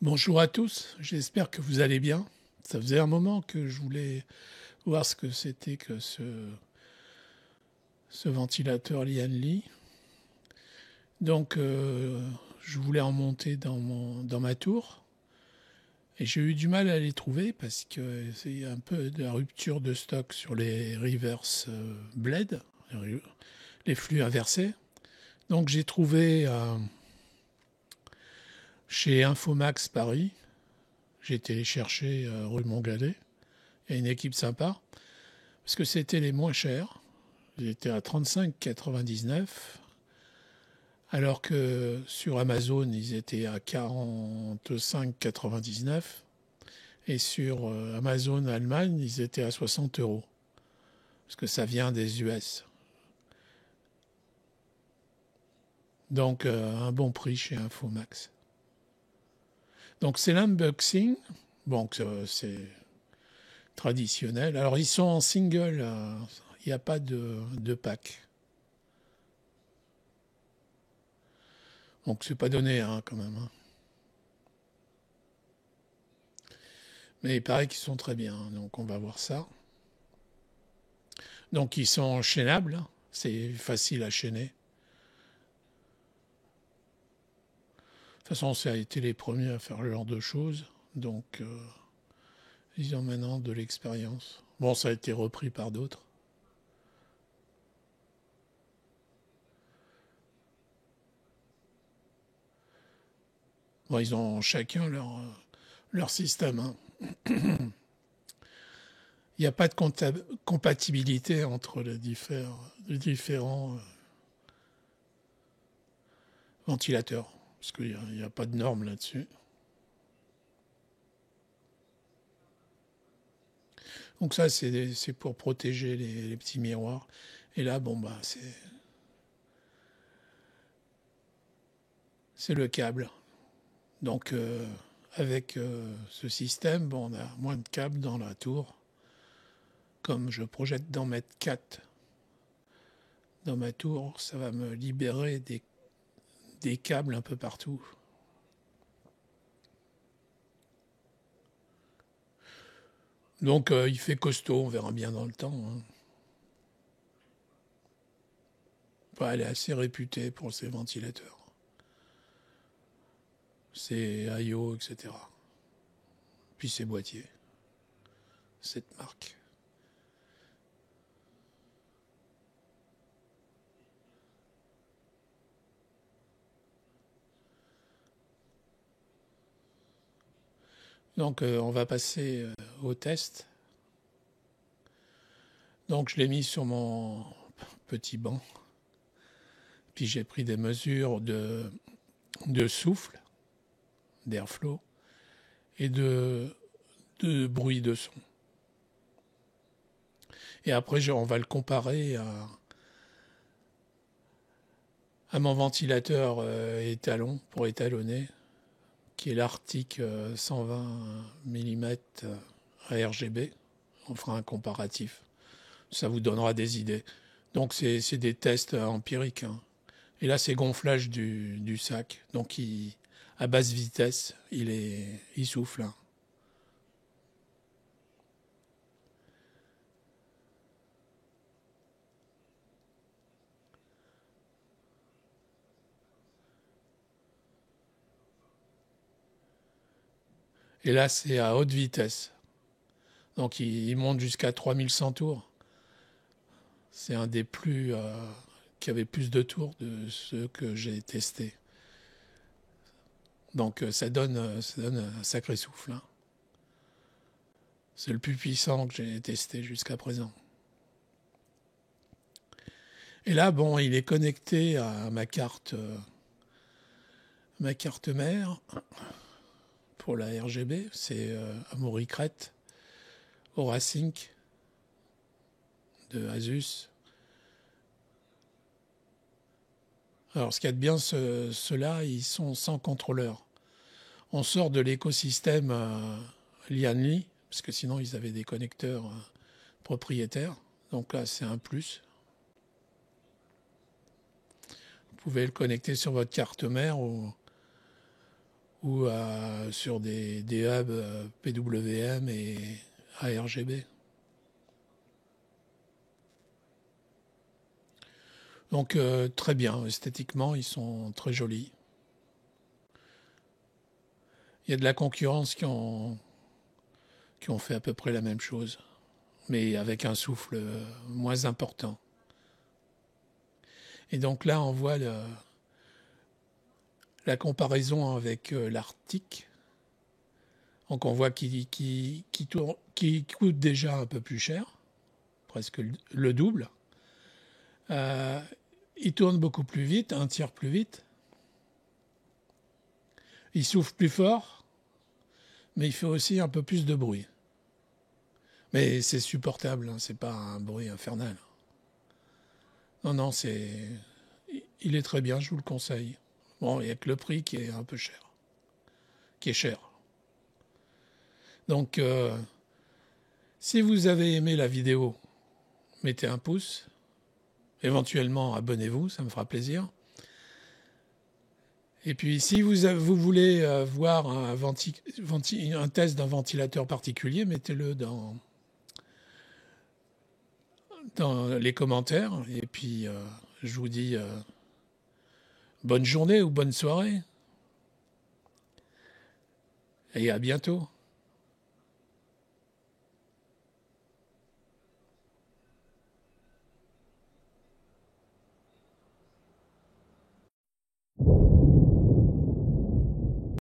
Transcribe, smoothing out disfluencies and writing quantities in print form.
Bonjour à tous, j'espère que vous allez bien. Ça faisait un moment que je voulais voir ce que c'était que ce ventilateur Lianli. Donc, je voulais en monter dans ma tour. Et j'ai eu du mal à les trouver parce que c'est un peu de la rupture de stock sur les reverse blade, les flux inversés. Donc, j'ai trouvé chez Infomax Paris. J'ai été les chercher rue Montgalet. Il y a une équipe sympa. Parce que c'était les moins chers. Ils étaient à 35,99, alors que sur Amazon, ils étaient à 45,99. Et sur Amazon Allemagne, ils étaient à 60 euros. Parce que ça vient des US. Donc, un bon prix chez Infomax. Donc, c'est l'unboxing. Bon, c'est traditionnel. Alors, ils sont en single. Il n'y a pas de pack. Donc, c'est pas donné, hein, quand même, hein. Mais il paraît qu'ils sont très bien. Donc, on va voir ça. Donc ils sont enchaînables, hein. C'est facile à chaîner. De toute façon, ça a été les premiers à faire ce genre de choses. Donc ils ont maintenant de l'expérience. Bon, ça a été repris par d'autres. Bon, ils ont chacun leur système, hein. Il n'y a pas de compatibilité entre les différents ventilateurs. Parce qu'il n'y a pas de normes là-dessus. Donc ça, c'est pour protéger les petits miroirs. Et là, bon, bah, c'est le câble. Donc, avec ce système, bon, on a moins de câbles dans la tour. Comme je projette d'en mettre 4 dans ma tour, ça va me libérer des câbles un peu partout. Donc, il fait costaud, on verra bien dans le temps, hein. Enfin, elle est assez réputée pour ses ventilateurs. Ses IO, etc. Puis ses boîtiers. Cette marque. Donc, on va passer au test. Donc, je l'ai mis sur mon petit banc. Puis j'ai pris des mesures de souffle, d'airflow, et de bruit de son. Et après, on va le comparer à mon ventilateur étalon pour étalonner, qui est l'Arctic 120 mm RGB. On fera un comparatif. Ça vous donnera des idées. Donc c'est des tests empiriques, hein. Et là, c'est gonflage du sac. Donc à basse vitesse, il souffle, hein. Et là, c'est à haute vitesse. Donc il monte jusqu'à 3100 tours. C'est un des plus qui avait plus de tours de ceux que j'ai testés. Donc ça donne un sacré souffle, hein. C'est le plus puissant que j'ai testé jusqu'à présent. Et là, bon, il est connecté à ma carte mère pour la RGB. C'est Amaury Crête, Aurasync de Asus. Alors, ce qu'il y a de bien, ceux-là, ils sont sans contrôleur. On sort de l'écosystème Lianli, parce que sinon, ils avaient des connecteurs propriétaires. Donc là, c'est un plus. Vous pouvez le connecter sur votre carte mère ou sur des hubs PWM et ARGB. Donc très bien, esthétiquement ils sont très jolis. Il y a de la concurrence qui ont fait à peu près la même chose, mais avec un souffle moins important. Et donc là on voit la comparaison avec l'Arctic. Donc on voit qu'il coûte déjà un peu plus cher, presque le double. Il tourne beaucoup plus vite, un tiers plus vite. Il souffle plus fort, mais il fait aussi un peu plus de bruit. Mais c'est supportable, hein, c'est pas un bruit infernal. Non, non, il est très bien, je vous le conseille. Bon, il n'y a que le prix qui est un peu cher, qui est cher. Donc, si vous avez aimé la vidéo, mettez un pouce. Éventuellement, abonnez-vous, ça me fera plaisir. Et puis, si vous voulez voir un test d'un ventilateur particulier, mettez-le dans les commentaires. Et puis, je vous dis bonne journée ou bonne soirée. Et à bientôt.